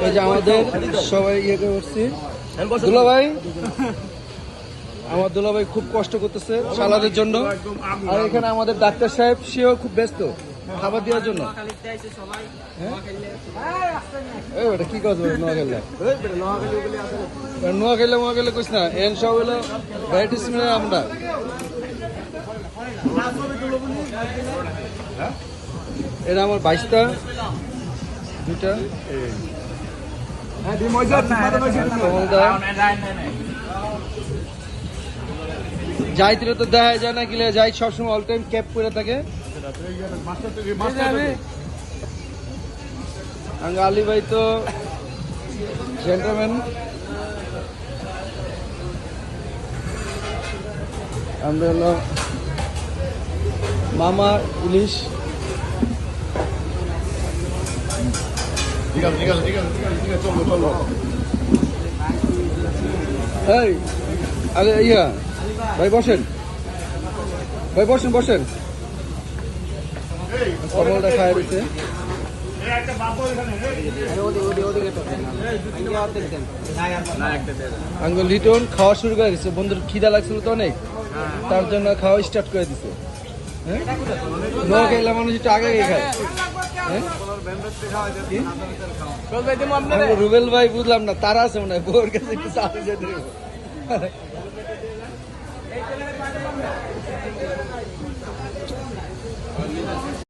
এই যে আমাদের সবাই ইয়ে করছি দুলাভাই, আমার দুলাভাই খুব কষ্ট করতেছে সালাদের জন্য। আর এখানে আমাদের ডাক্তার সাহেব, সেও খুব ব্যস্ত খাবার দেওয়ার জন্য। ওটা কি কথা নোয়াখালী নোয়াখালী কইস না, এন সব হলো ভ্যারাইটিস মিলে আমরা। এটা আমার 22টা, দুইটা যাইতে তো দেখা যায় না, গেলে যাই সবসময় অল টাইম ক্যাপ করে থাকে। আলী ভাই তো জেন্টলম্যান। আমরা হলো মামা ইলিশ। এই আরে ইয়া ভাই বসেন, ভাই বসেন বসেন। কমলটা খায় দিচ্ছে। আঙ্গুল লিটন খাওয়া শুরু করে দিচ্ছে, বন্ধুর খিদা লাগছিল তো অনেক, তার জন্য খাওয়া স্টার্ট করে দিচ্ছে। হ্যাঁ নোয়াখালী মানুষ একটু আগে খায়। রুবেল ভাই বুঝলাম না, তারা আছে মনে হয় বউর কাছে একটু চাকরি যেতে।